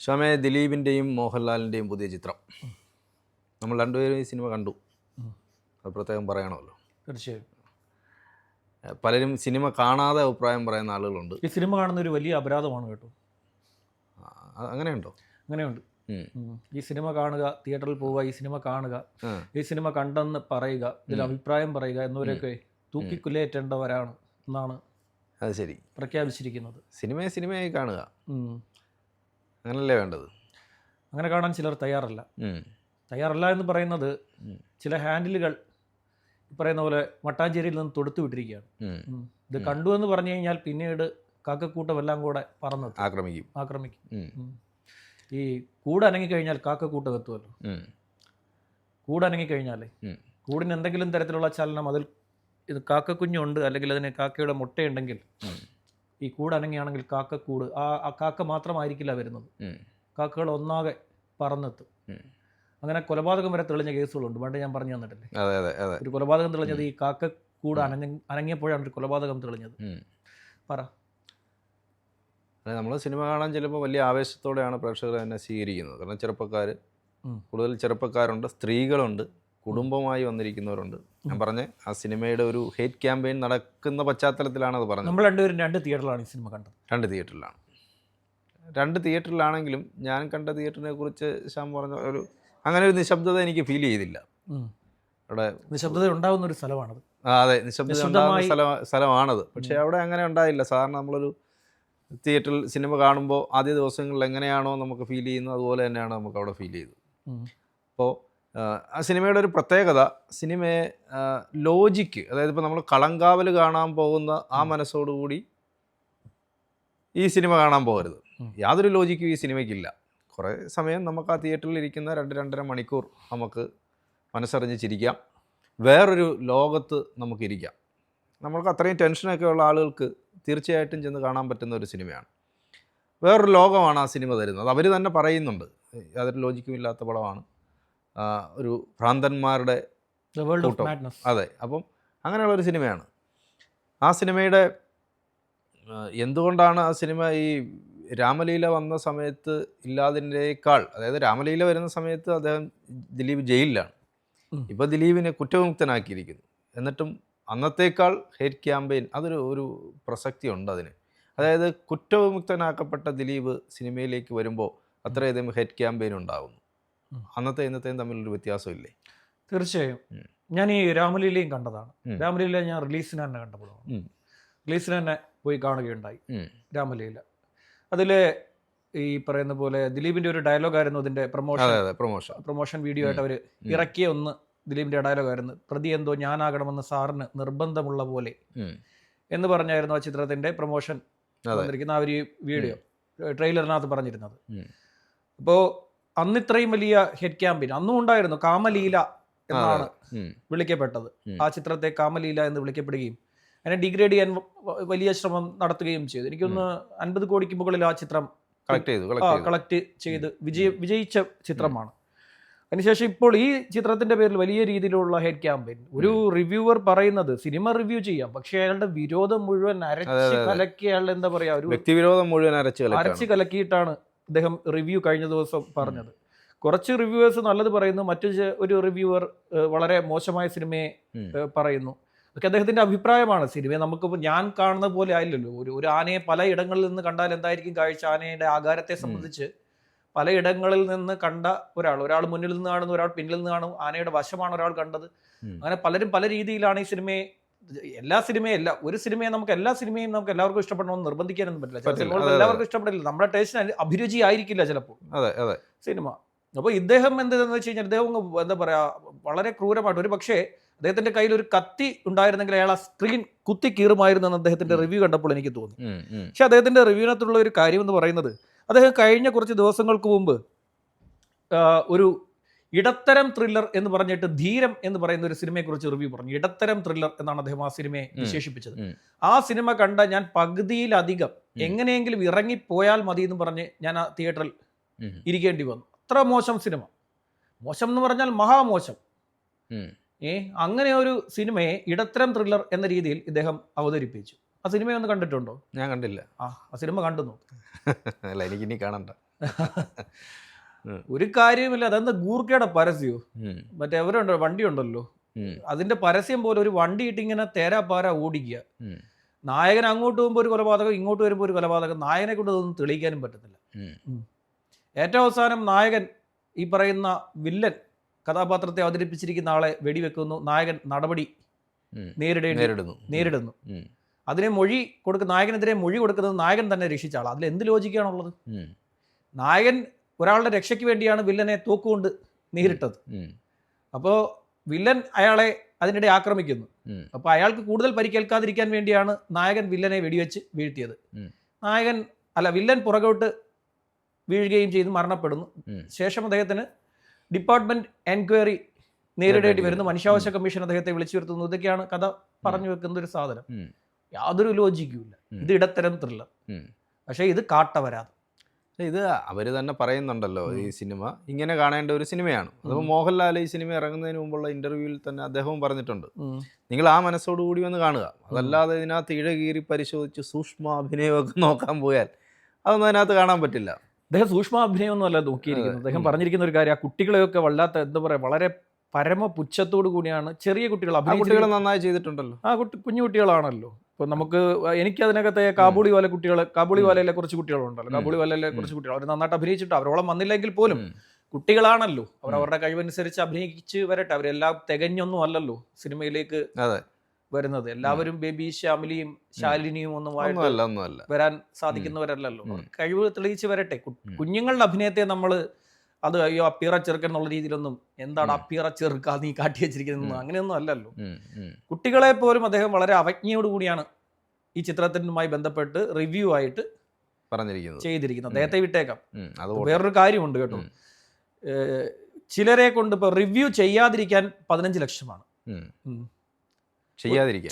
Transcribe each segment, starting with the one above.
ഷാമെ, ദിലീപിൻ്റെയും മോഹൻലാലിൻ്റെയും പുതിയ ചിത്രം നമ്മൾ രണ്ടുപേരും ഈ സിനിമ കണ്ടു. അത് പ്രത്യേകം പറയണമല്ലോ. തീർച്ചയായും പലരും സിനിമ കാണാതെ അഭിപ്രായം പറയുന്ന ആളുകളുണ്ട്. ഈ സിനിമ കാണുന്ന ഒരു വലിയ അപരാധമാണ് കേട്ടോ. അങ്ങനെയുണ്ടോ? അങ്ങനെയുണ്ട്. ഈ സിനിമ കാണുക, തിയേറ്ററിൽ പോവുക, ഈ സിനിമ കാണുക, ഈ സിനിമ കണ്ടെന്ന് പറയുക, ഇതിൽ അഭിപ്രായം പറയുക എന്നിവരൊക്കെ തൂക്കിക്കൊല്ലേറ്റേണ്ടവരാണ് എന്നാണ് അത് ശരി പ്രഖ്യാപിച്ചിരിക്കുന്നത്. സിനിമയായി കാണുക, അങ്ങനല്ലേ വേണ്ടത്. അങ്ങനെ കാണാൻ ചിലർ തയ്യാറല്ല എന്ന് പറയുന്നത് ചില ഹാൻഡിലുകൾ പറയുന്ന പോലെ മട്ടാഞ്ചേരിയിൽ നിന്ന് തൊടുത്തു വിട്ടിരിക്കുകയാണ്. ഇത് കണ്ടു എന്ന് പറഞ്ഞു കഴിഞ്ഞാൽ പിന്നീട് കാക്കക്കൂട്ടമെല്ലാം കൂടെ പറന്നെത്തും, ആക്രമിക്കും. ഈ കൂടനങ്ങിക്കഴിഞ്ഞാൽ കാക്കക്കൂട്ടം എത്തുമല്ലോ. കൂടനങ്ങിക്കഴിഞ്ഞാലേ കൂടിന് എന്തെങ്കിലും തരത്തിലുള്ള ചലനം, അതിൽ ഇത് കാക്കക്കുഞ്ഞുണ്ട് അല്ലെങ്കിൽ അതിന് കാക്കയുടെ മുട്ടയുണ്ടെങ്കിൽ, ഈ കൂടനങ്ങിയാണെങ്കിൽ കാക്കക്കൂട് ആ കാക്ക മാത്രമായിരിക്കില്ല വരുന്നത്, കാക്കകൾ ഒന്നാകെ പറന്നെത്തും. അങ്ങനെ കൊലപാതകം വരെ തെളിഞ്ഞ കേസുകളുണ്ട്. പണ്ട് ഞാൻ പറഞ്ഞു തന്നിട്ടില്ലേ, ഒരു കൊലപാതകം തെളിഞ്ഞത് ഈ കാക്കക്കൂട് അനങ്ങിയപ്പോഴാണ് ഒരു കൊലപാതകം തെളിഞ്ഞത്. പറ. നമ്മൾ സിനിമ കാണാൻ ചിലപ്പോൾ വലിയ ആവേശത്തോടെയാണ് പ്രേക്ഷകർ തന്നെ സ്വീകരിക്കുന്നത്. കാരണം കൂടുതൽ ചെറുപ്പക്കാരുണ്ട്, സ്ത്രീകളുണ്ട്, കുടുംബമായി വന്നിരിക്കുന്നവരുണ്ട്. ഞാൻ പറഞ്ഞ ആ സിനിമയുടെ ഒരു ഹേറ്റ് ക്യാമ്പയിൻ നടക്കുന്ന പശ്ചാത്തലത്തിലാണ് അത് പറഞ്ഞത്. നമ്മൾ രണ്ടുപേരും രണ്ട് തിയേറ്ററിലാണ് ഈ സിനിമ കണ്ടത്. രണ്ട് തിയേറ്ററിലാണെങ്കിലും ഞാൻ കണ്ട തിയേറ്ററിനെ കുറിച്ച് ശ്യാം പറഞ്ഞ അങ്ങനെ ഒരു നിശബ്ദത എനിക്ക് ഫീൽ ചെയ്തില്ല. അവിടെ നിശബ്ദത ഉണ്ടാകുന്ന ഒരു സ്ഥലമാണത്. അതെ, നിശബ്ദത ഉണ്ടാകുന്ന സ്ഥലമാണത്. പക്ഷേ അവിടെ അങ്ങനെ ഉണ്ടായില്ല. സാധാരണ നമ്മളൊരു തിയേറ്ററിൽ സിനിമ കാണുമ്പോൾ ആദ്യ ദിവസങ്ങളിൽ എങ്ങനെയാണോ നമുക്ക് ഫീൽ ചെയ്യുന്നത്, അതുപോലെ തന്നെയാണ് നമുക്ക് അവിടെ ഫീൽ ചെയ്തത്. അപ്പോൾ ആ സിനിമയുടെ ഒരു പ്രത്യേകത, സിനിമയെ ലോജിക്ക്, അതായത് ഇപ്പോൾ നമ്മൾ കളങ്കാവൽ കാണാൻ പോകുന്ന ആ മനസ്സോടുകൂടി ഈ സിനിമ കാണാൻ പോകരുത്. യാതൊരു ലോജിക്കും ഈ സിനിമയ്ക്കില്ല. കുറേ സമയം നമുക്ക് ആ തിയേറ്ററിൽ ഇരിക്കുന്ന 2-2.5 മണിക്കൂർ നമുക്ക് മനസ്സറിഞ്ഞ് ചിരിക്കാം, വേറൊരു ലോകത്ത് നമുക്കിരിക്കാം. നമ്മൾക്ക് അത്രയും ടെൻഷനൊക്കെ ഉള്ള ആളുകൾക്ക് തീർച്ചയായിട്ടും ചെന്ന് കാണാൻ പറ്റുന്ന ഒരു സിനിമയാണ്. വേറൊരു ലോകമാണ് ആ സിനിമ തരുന്നത്. അവർ തന്നെ പറയുന്നുണ്ട്, യാതൊരു ലോജിക്കും ഇല്ലാത്ത പടമാണ്, ഒരു ഭ്രാന്തന്മാരുടെ കൂട്ടം. അതെ, അപ്പം അങ്ങനെയുള്ളൊരു സിനിമയാണ് ആ സിനിമയുടെ. എന്തുകൊണ്ടാണ് ആ സിനിമ ഈ രാമലീല വന്ന സമയത്ത് ഇല്ലാതിനേക്കാൾ, അതായത് രാമലീല വരുന്ന സമയത്ത് ദിലീപ് ജയിലിലാണ്. ഇപ്പോൾ ദിലീപിനെ കുറ്റവിമുക്തനാക്കിയിരിക്കുന്നു. എന്നിട്ടും അന്നത്തേക്കാൾ ഹേറ്റ് ക്യാമ്പയിൻ, ഒരു പ്രസക്തി ഉണ്ട് അതിന്. അതായത് കുറ്റവിമുക്തനാക്കപ്പെട്ട ദിലീപ് സിനിമയിലേക്ക് വരുമ്പോൾ അത്രയധികം ഹേറ്റ് ക്യാമ്പയിൻ ഉണ്ടാകുന്നു. ഇന്നത്തെയും തമ്മിലൊരു വ്യത്യാസമില്ലേ? തീർച്ചയായും. ഞാൻ ഈ രാമലീലയും കണ്ടതാണ്. രാമലീല ഞാൻ റിലീസിന് തന്നെ കണ്ടപ്പോഴാണ്. റിലീസിന് തന്നെ പോയി കാണുകയുണ്ടായി രാമലീല. അതിൽ ഈ പറയുന്ന പോലെ ദിലീപിൻ്റെ ഒരു ഡയലോഗായിരുന്നു അതിൻ്റെ പ്രൊമോഷൻ വീഡിയോ ആയിട്ട് അവർ ഇറക്കിയ ദിലീപിൻ്റെ ഡയലോഗായിരുന്നു, പ്രതി എന്തോ ഞാനാകണമെന്ന് സാറിന് നിർബന്ധമുള്ള പോലെ എന്ന് പറഞ്ഞായിരുന്നു ആ ചിത്രത്തിൻ്റെ പ്രൊമോഷൻ വന്നിരിക്കുന്ന ആ ഒരു വീഡിയോ ട്രെയിലറിനകത്ത് പറഞ്ഞിരുന്നത്. അപ്പോൾ അന്ന് ഇത്രയും വലിയ ഹെഡ് ക്യാമ്പയിൻ അന്നും ഉണ്ടായിരുന്നു. കാമലീല എന്നാണ് വിളിക്കപ്പെട്ടത്. ആ ചിത്രത്തെ കാമലീല എന്ന് വിളിക്കപ്പെടുകയും അതിനെ ഡിഗ്രേഡ് ചെയ്യാൻ വലിയ ശ്രമം നടത്തുകയും ചെയ്തു. എനിക്കൊന്ന് 50 കോടിക്ക് മുകളിൽ ആ ചിത്രം കളക്ട് ചെയ്ത് വിജയിച്ച ചിത്രമാണ്. അതിനുശേഷം ഇപ്പോൾ ഈ ചിത്രത്തിന്റെ പേരിൽ വലിയ രീതിയിലുള്ള ഹെഡ് ക്യാമ്പയിൻ. ഒരു റിവ്യൂവർ പറയുന്നത് സിനിമ റിവ്യൂ ചെയ്യാം, പക്ഷെ അയാളുടെ വിരോധം മുഴുവൻ അരച്ച് കലക്കി, അയാളുടെ എന്താ പറയാ, ഒരു വ്യക്തിവിരോധം മുഴുവൻ അരച്ച് കലക്കിയിട്ടാണ് അദ്ദേഹം റിവ്യൂ കഴിഞ്ഞ ദിവസം പറഞ്ഞത്. കുറച്ച് റിവ്യൂവേഴ്സ് നല്ലത് പറയുന്നു, ഒരു റിവ്യൂവർ വളരെ മോശമായ സിനിമയെ പറയുന്നു. അതൊക്കെ അദ്ദേഹത്തിന്റെ അഭിപ്രായമാണ്. സിനിമയെ നമുക്കിപ്പോൾ ഞാൻ കാണുന്ന പോലെ ആയില്ലല്ലോ. ഒരു ആനയെ പല ഇടങ്ങളിൽ നിന്ന് കണ്ടാൽ എന്തായിരിക്കും കാഴ്ച? ആനയുടെ ആകാരത്തെ സംബന്ധിച്ച് പലയിടങ്ങളിൽ നിന്ന് കണ്ട ഒരാൾ മുന്നിൽ നിന്ന് കാണുന്നു, ഒരാൾ പിന്നിൽ നിന്ന് കാണും, ആനയുടെ വശമാണ് ഒരാൾ കണ്ടത്. അങ്ങനെ പലരും പല രീതിയിലാണ് ഈ സിനിമയെ, ഒരു സിനിമയെ നമുക്ക് എല്ലാവർക്കും ഇഷ്ടപ്പെടണമെന്ന് നിർബന്ധിക്കാനൊന്നും പറ്റില്ല. ചില സിനിമകൾ എല്ലാവർക്കും ഇഷ്ടപ്പെടില്ല, നമ്മുടെ ടേസ്റ്റിന് അഭിരുചി ആയിരിക്കില്ല ചിലപ്പോൾ സിനിമ. അപ്പോൾ ഇദ്ദേഹം എന്താണെന്ന് വെച്ച് കഴിഞ്ഞാൽ, ഇദ്ദേഹം എന്താ പറയാ, വളരെ ക്രൂരമായിട്ട്, ഒരു പക്ഷേ അദ്ദേഹത്തിന്റെ കയ്യിൽ ഒരു കത്തി ഉണ്ടായിരുന്നെങ്കിൽ അയാൾ ആ സ്ക്രീൻ കുത്തി കീറുമായിരുന്നു എന്ന് അദ്ദേഹത്തിന്റെ റിവ്യൂ കണ്ടപ്പോൾ എനിക്ക് തോന്നി. പക്ഷെ അദ്ദേഹത്തിന്റെ റിവ്യൂവിനകത്തുള്ള ഒരു കാര്യം എന്ന് പറയുന്നത്, അദ്ദേഹം കഴിഞ്ഞ കുറച്ച് ദിവസങ്ങൾക്ക് മുമ്പ് ഒരു ഇടത്തരം ത്രില്ലർ എന്ന് പറഞ്ഞിട്ട് ധീരം എന്ന് പറയുന്ന ഒരു സിനിമയെ കുറിച്ച് റിവ്യൂ പറഞ്ഞു. ഇടത്തരം ത്രില്ലർ എന്നാണ് അദ്ദേഹം ആ സിനിമയെ വിശേഷിപ്പിച്ചത്. ആ സിനിമ കണ്ട ഞാൻ പകുതിയിലധികം എങ്ങനെയെങ്കിലും ഇറങ്ങിപ്പോയാൽ മതി എന്ന് പറഞ്ഞ് ഞാൻ ആ തിയേറ്ററിൽ ഇരിക്കേണ്ടി വന്നു. അത്ര മോശം സിനിമ. മോശം എന്ന് പറഞ്ഞാൽ മഹാമോശം. അങ്ങനെ ഒരു സിനിമയെ ഇടത്തരം ത്രില്ലർ എന്ന രീതിയിൽ ഇദ്ദേഹം അവതരിപ്പിച്ചു. ആ സിനിമയൊന്ന് കണ്ടിട്ടുണ്ടോ? ഞാൻ കണ്ടില്ല. ആ സിനിമ കണ്ടു നോക്ക്. അല്ല, എനിക്കിനി കാണണ്ട. ഒരു കാര്യമില്ല. അതെന്താ ഗൂർക്കയുടെ പരസ്യമോ മറ്റേ അവരുണ്ടോ വണ്ടി ഉണ്ടല്ലോ, അതിന്റെ പരസ്യം പോലെ ഒരു വണ്ടി ഇട്ട് ഇങ്ങനെ തേരാപ്പാര ഓടിക്കുക. നായകൻ അങ്ങോട്ട് പോകുമ്പോൾ ഒരു കൊലപാതകം, ഇങ്ങോട്ട് വരുമ്പോൾ ഒരു കൊലപാതകം. നായകനെ കൊണ്ട് അതൊന്നും തെളിയിക്കാനും പറ്റത്തില്ല. ഏറ്റവും അവസാനം നായകൻ ഈ പറയുന്ന വില്ലൻ കഥാപാത്രത്തെ അവതരിപ്പിച്ചിരിക്കുന്ന ആളെ വെടിവെക്കുന്നു. നായകൻ നടപടി നേരിടുന്നു. അതിനെ മൊഴി കൊടുക്കുന്ന നായകനെതിരെ മൊഴി കൊടുക്കുന്നത് നായകൻ തന്നെ രക്ഷിച്ച ആളാണ്. അതിൽ എന്ത് ലോജിക്കാണുള്ളത്? നായകൻ ഒരാളുടെ രക്ഷയ്ക്ക് വേണ്ടിയാണ് വില്ലനെ തോക്കുകൊണ്ട് നേരിട്ടത്. അപ്പോൾ വില്ലൻ അയാളെ അതിനിടെ ആക്രമിക്കുന്നു. അപ്പോൾ അയാൾക്ക് കൂടുതൽ പരിക്കേൽക്കാതിരിക്കാൻ വേണ്ടിയാണ് നായകൻ വില്ലനെ വെടിവെച്ച് വീഴ്ത്തിയത്. വില്ലൻ പുറകോട്ട് വീഴുകയും ചെയ്ത് മരണപ്പെടുന്നു. ശേഷം അദ്ദേഹത്തിന് ഡിപ്പാർട്ട്മെന്റ് എൻക്വയറി നേരിടേണ്ടി വരുന്നു. മനുഷ്യാവകാശ കമ്മീഷൻ അദ്ദേഹത്തെ വിളിച്ചു വരുത്തുന്നു. ഇതൊക്കെയാണ് കഥ പറഞ്ഞു വെക്കുന്ന ഒരു സാധനം. യാതൊരു ലോജിക്കുമില്ല. ഇത് ഇടത്തരം ത്രില്ലർ, പക്ഷേ ഇത് കാട്ടവരാതെ. ഇത് അവർ തന്നെ പറയുന്നുണ്ടല്ലോ, ഈ സിനിമ ഇങ്ങനെ കാണേണ്ട ഒരു സിനിമയാണ്. അതിപ്പോൾ മോഹൻലാൽ ഈ സിനിമ ഇറങ്ങുന്നതിന് മുമ്പുള്ള ഇന്റർവ്യൂവിൽ തന്നെ അദ്ദേഹവും പറഞ്ഞിട്ടുണ്ട്, നിങ്ങൾ ആ മനസ്സോടുകൂടി വന്ന് കാണുക. അതല്ലാതെ ഇതിനകത്ത് ഇഴകീറി പരിശോധിച്ച് സൂക്ഷ്മ അഭിനയമൊക്കെ നോക്കാൻ പോയാൽ അതൊന്നും അതിനകത്ത് കാണാൻ പറ്റില്ല. അദ്ദേഹം സൂക്ഷ്മ അഭിനയമൊന്നും അല്ല നോക്കിയിരിക്കുന്നത്. അദ്ദേഹം പറഞ്ഞിരിക്കുന്ന ഒരു കാര്യം, ആ കുട്ടികളെയൊക്കെ വല്ലാത്ത എന്താ പറയുക, വളരെ പരമപുച്ഛത്തോടു കൂടിയാണ് ചെറിയ കുട്ടികൾ കുട്ടികൾ നന്നായി ചെയ്തിട്ടുണ്ടല്ലോ. കുഞ്ഞു കുട്ടികളാണല്ലോ. ഇപ്പൊ നമുക്ക് എനിക്ക് അതിനകത്തെ കാബൂളി വാലയിലെ കുറച്ച് കുട്ടികളുണ്ടല്ലോ, കാബൂളി വാലയിലെ കുറച്ച് കുട്ടികൾ അവർ നന്നായിട്ട് അഭിനയിച്ചിട്ട് അവരോളം വന്നില്ലെങ്കിൽ പോലും കുട്ടികളാണല്ലോ. അവർ അവരുടെ കഴിവനുസരിച്ച് അഭിനയിച്ച് വരട്ടെ. അവരെല്ലാം തികഞ്ഞൊന്നും അല്ലല്ലോ സിനിമയിലേക്ക് വരുന്നത്. എല്ലാവരും ബേബി ശ്യാമിലിയും ശാലിനിയും ഒന്നും വരാൻ സാധിക്കുന്നവരല്ലല്ലോ. കഴിവ് തെളിയിച്ച് വരട്ടെ. കുഞ്ഞുങ്ങളുടെ അഭിനയത്തെ നമ്മൾ അയ്യോ അപ്പിയറ ചെറുക്കൻ എന്നുള്ള രീതിയിലൊന്നും, എന്താണ് അപ്പിയറ ചെറുക്ക നീ കാട്ടി വെച്ചിരിക്കുന്നത്, അങ്ങനെയൊന്നും അല്ലല്ലോ. കുട്ടികളെ പോലും അദ്ദേഹം വളരെ അവജ്ഞയോടുകൂടിയാണ് ഈ ചിത്രത്തിനുമായി ബന്ധപ്പെട്ട് റിവ്യൂ ആയിട്ട് ചെയ്തിരിക്കുന്നത്. അദ്ദേഹത്തെ വിട്ടേക്കാം. വേറൊരു കാര്യമുണ്ട് കേട്ടോ, ചിലരെ കൊണ്ട് ഇപ്പൊ റിവ്യൂ ചെയ്യാതിരിക്കാൻ 15 ലക്ഷമാണ്.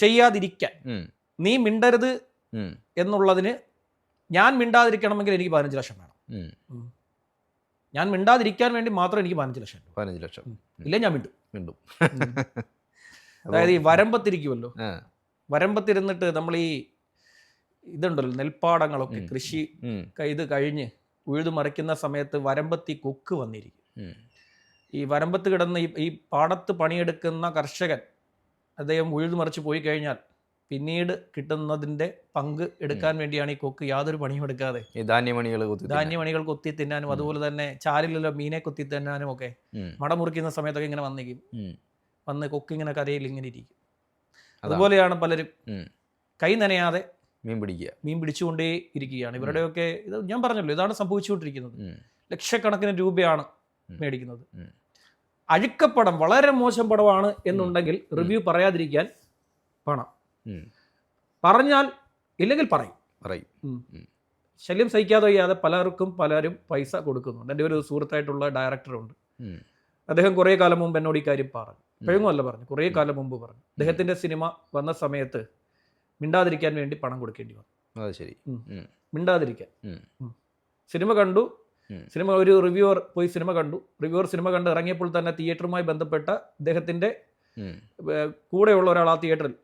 ചെയ്യാതിരിക്കാൻ നീ മിണ്ടരുത് എന്നുള്ളതിന് ഞാൻ മിണ്ടാതിരിക്കണമെങ്കിൽ എനിക്ക് 15 ലക്ഷം വേണം. ഞാൻ മിണ്ടാതിരിക്കാൻ വേണ്ടി മാത്രം എനിക്ക് 15 ലക്ഷം ഇല്ല, ഞാൻ മിണ്ടും. അതായത് ഈ വരമ്പത്തിരിക്കുമല്ലോ, വരമ്പത്തിരുന്നിട്ട് നമ്മൾ ഈ ഇതുണ്ടല്ലോ നെൽപ്പാടങ്ങളൊക്കെ കൃഷി ഇത് കഴിഞ്ഞ് ഉഴുതു മറിക്കുന്ന സമയത്ത് വരമ്പത്തി കൊക്ക് വന്നിരിക്കും. ഈ വരമ്പത്ത് കിടന്ന് ഈ പാടത്ത് പണിയെടുക്കുന്ന കർഷകൻ അദ്ദേഹം ഉഴുതുമറിച്ച് പോയി കഴിഞ്ഞാൽ പിന്നീട് കിട്ടുന്നതിന്റെ പങ്ക് എടുക്കാൻ വേണ്ടിയാണ് ഈ കൊക്ക് യാതൊരു പണിയും എടുക്കാതെ ധാന്യമണികൾ കൊത്തി തിന്നാനും അതുപോലെ തന്നെ ചാലിലുള്ള മീനെ കൊത്തി തിന്നാനും ഒക്കെ മടമുറിക്കുന്ന സമയത്തൊക്കെ ഇങ്ങനെ വന്ന് കൊക്ക് ഇങ്ങനെ കരയിൽ ഇങ്ങനെ ഇരിക്കും. അതുപോലെയാണ് പലരും കൈ നനയാതെ മീൻ പിടിച്ചുകൊണ്ടേ ഇരിക്കുകയാണ്. ഇവരുടെയൊക്കെ ഇത് ഞാൻ പറഞ്ഞല്ലോ, ഇതാണ് സംഭവിച്ചുകൊണ്ടിരിക്കുന്നത്. ലക്ഷക്കണക്കിന് രൂപയാണ് മേടിക്കുന്നത്. അഴുക്കപ്പടം, വളരെ മോശം പടമാണ് എന്നുണ്ടെങ്കിൽ റിവ്യൂ പറയാതിരിക്കാൻ പണം പറഞ്ഞാൽ ഇല്ലെങ്കിൽ പറയും. ശല്യം സഹിക്കാതെ വയ്യാതെ പലരും പൈസ കൊടുക്കുന്നുണ്ട്. എൻ്റെ ഒരു സുഹൃത്തായിട്ടുള്ള ഡയറക്ടറുണ്ട്. അദ്ദേഹം കുറേ കാലം മുമ്പ് എന്നോട് ഈ കാര്യം പറഞ്ഞു. ഇപ്പോഴൊന്നുമല്ല പറഞ്ഞു, കുറേ കാലം മുമ്പ് പറഞ്ഞു. അദ്ദേഹത്തിന്റെ സിനിമ വന്ന സമയത്ത് മിണ്ടാതിരിക്കാൻ വേണ്ടി പണം കൊടുക്കേണ്ടി വന്നു. മിണ്ടാതിരിക്കാൻ. സിനിമ കണ്ടു. ഒരു റിവ്യൂവർ പോയി സിനിമ കണ്ടു. സിനിമ കണ്ട് ഇറങ്ങിയപ്പോൾ തന്നെ തിയേറ്ററുമായി ബന്ധപ്പെട്ട അദ്ദേഹത്തിന്റെ കൂടെയുള്ള ഒരാൾ ആ തിയേറ്ററിൽ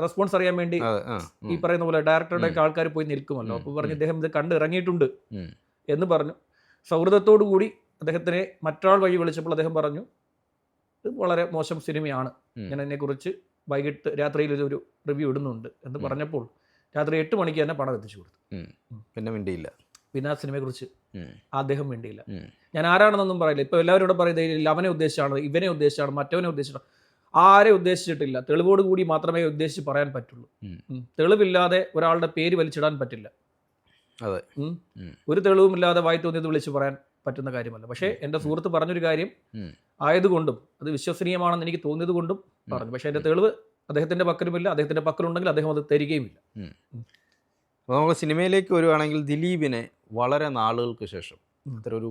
റെസ്പോൺസ് അറിയാൻ വേണ്ടി ഈ പറയുന്ന പോലെ ഡയറക്ടറുടെ ഒക്കെ ആൾക്കാർ പോയി നിൽക്കുമല്ലോ. അപ്പോൾ പറഞ്ഞു ഇദ്ദേഹം ഇത് കണ്ട് ഇറങ്ങിയിട്ടുണ്ട് എന്ന് പറഞ്ഞു. സൗഹൃദത്തോടു കൂടി അദ്ദേഹത്തിനെ മറ്റൊരാൾ വഴി വിളിച്ചപ്പോൾ അദ്ദേഹം പറഞ്ഞു ഇത് വളരെ മോശം സിനിമയാണ്, ഞാൻ അതിനെക്കുറിച്ച് വൈകിട്ട് രാത്രിയിൽ ഒരു റിവ്യൂ ഇടുന്നുണ്ട് എന്ന് പറഞ്ഞപ്പോൾ രാത്രി 8 മണിക്ക് തന്നെ പണം എത്തിച്ചു കൊടുത്തു. പിന്നെ ആ സിനിമയെക്കുറിച്ച് അദ്ദേഹം വേണ്ടിയില്ല. ഞാൻ ആരാണെന്നൊന്നും പറയില്ല. ഇപ്പൊ എല്ലാവരും ഇവിടെ പറയുന്നത് അവനെ ഉദ്ദേശിച്ചാണ്, ഇവനെ ഉദ്ദേശിച്ചാണ്, മറ്റവനെ ഉദ്ദേശിച്ചാണ്. ആരെ ഉദ്ദേശിച്ചിട്ടില്ല. തെളിവോട് കൂടി മാത്രമേ ഉദ്ദേശിച്ച് പറയാൻ പറ്റുള്ളൂ. തെളിവില്ലാതെ ഒരാളുടെ പേര് വലിച്ചിടാൻ പറ്റില്ല. ഒരു തെളിവുമില്ലാതെ വായി തോന്നിയത് വിളിച്ച് പറയാൻ പറ്റുന്ന കാര്യമല്ല. പക്ഷേ എൻ്റെ സുഹൃത്ത് പറഞ്ഞൊരു കാര്യം ആയതുകൊണ്ടും അത് വിശ്വസനീയമാണെന്ന് എനിക്ക് തോന്നിയത് കൊണ്ടും പറഞ്ഞു. പക്ഷേ എൻ്റെ തെളിവ് അദ്ദേഹത്തിന്റെ പക്കലുമില്ല. അദ്ദേഹത്തിന്റെ പക്കലുണ്ടെങ്കിൽ അദ്ദേഹം അത് തരികയുമില്ല. അപ്പോൾ നമ്മൾ സിനിമയിലേക്ക് വരുവാണെങ്കിൽ ദിലീപിനെ വളരെ നാളുകൾക്ക് ശേഷം അത്ര ഒരു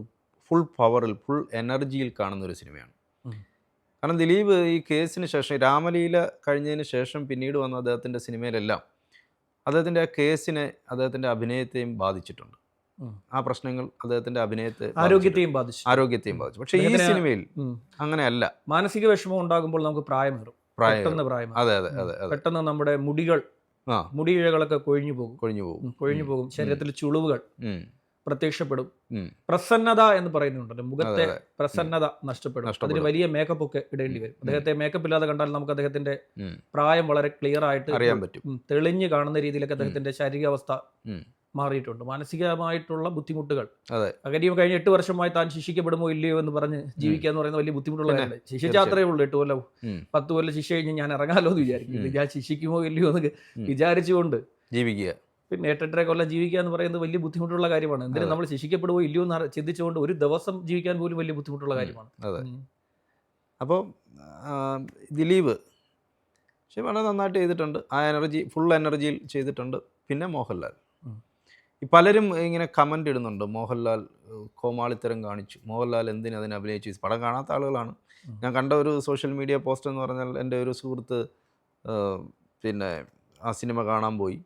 ഫുൾ പവറിൽ, ഫുൾ എനർജിയിൽ കാണുന്ന ഒരു സിനിമയാണ്. കാരണം ദിലീപ് ഈ കേസിന് ശേഷം, രാമലീല കഴിഞ്ഞതിന് ശേഷം പിന്നീട് വന്ന അദ്ദേഹത്തിൻ്റെ സിനിമയിലെല്ലാം അദ്ദേഹത്തിൻ്റെ ആ കേസിനെ അദ്ദേഹത്തിൻ്റെ അഭിനയത്തെയും ബാധിച്ചിട്ടുണ്ട്. ആ പ്രശ്നങ്ങൾ അദ്ദേഹത്തിൻ്റെ അഭിനയത്തെ, ആരോഗ്യത്തെയും ബാധിച്ചു. പക്ഷേ ഈ സിനിമയിൽ അങ്ങനെയല്ല. മാനസിക വിഷമം ഉണ്ടാകുമ്പോൾ നമുക്ക് പ്രായമേറും. പെട്ടെന്ന് നമ്മുടെ മുടിയിഴകളൊക്കെ കൊഴിഞ്ഞു പോകും. ശരീരത്തിൽ ചുളിവുകൾ പ്രത്യക്ഷപ്പെടും. ഉം. പ്രസന്നത എന്ന് പറയുന്നുണ്ടല്ലോ, മുഖത്തെ അതെ. പ്രസന്നത നഷ്ടപ്പെടും. നഷ്ടപ്പെടും. അതിന് വലിയ മേക്കപ്പ് ഒക്കെ ഇടേണ്ടി വരും. അദ്ദേഹത്തെ മേക്കപ്പ് ഇല്ലാതെ കണ്ടാൽ നമുക്ക് അദ്ദേഹത്തിന്റെ ഉം. പ്രായം വളരെ ക്ലിയർ ആയിട്ട് അറിയാൻ പറ്റും. തെളിഞ്ഞ് കാണുന്ന രീതിയിലൊക്കെ അദ്ദേഹത്തിന്റെ ശാരീരികാവസ്ഥ ഉം. മാറിയിട്ടുണ്ട്. മാനസികമായിട്ടുള്ള ബുദ്ധിമുട്ടുകൾ, അതെ. കാര്യം കഴിഞ്ഞ 8 വർഷമായി താൻ ശിക്ഷിക്കപ്പെടുമോ ഇല്ലയോ എന്ന് പറഞ്ഞ് ജീവിക്കുക എന്ന് പറയുന്ന വലിയ ബുദ്ധിമുട്ടുള്ള കാര്യമാണ്. ശിക്ഷിച്ചാത്രേ ഉള്ളൂ 8 കൊല്ലം 10 കൊല്ലം ശിക്ഷ കഴിഞ്ഞ് ഞാൻ ഇറങ്ങാമല്ലോ എന്ന് വിചാരിക്കും. ഇത് ഞാൻ ശിക്ഷിക്കുമോ ഇല്ലയോ എന്ന് വിചാരിച്ചുകൊണ്ട് ജീവിക്കുക, പിന്നെ 8-8.5 കൊല്ലം ജീവിക്കുക എന്ന് പറയുന്നത് വലിയ ബുദ്ധിമുട്ടുള്ള കാര്യമാണ്. എന്തിനും നമ്മൾ ശിക്ഷിക്കപ്പെടുമോ ഇല്ലയോ എന്ന് ചിന്തിച്ചുകൊണ്ട് ഒരു ദിവസം ജീവിക്കാൻ പോലും വലിയ ബുദ്ധിമുട്ടുള്ള കാര്യമാണ്. അതെ. അപ്പോൾ ദിലീപ് പക്ഷെ വളരെ നന്നായിട്ട് ചെയ്തിട്ടുണ്ട്. ആ എനർജി, ഫുൾ എനർജിയിൽ ചെയ്തിട്ടുണ്ട്. പിന്നെ മോഹൻലാൽ, ഈ പലരും ഇങ്ങനെ കമൻ്റ് ഇടുന്നുണ്ട്, മോഹൻലാൽ കോമാളിത്തരം കാണിച്ചു, മോഹൻലാൽ എന്തിന് അതിനെ അഭിനയിച്ചു. പടം കാണാത്ത ആളുകളാണ്. ഞാൻ കണ്ട ഒരു സോഷ്യൽ മീഡിയ പോസ്റ്റ് എന്ന് പറഞ്ഞാൽ, എൻ്റെ ഒരു സുഹൃത്ത് പിന്നെ ആ സിനിമ കാണാൻ പോയി.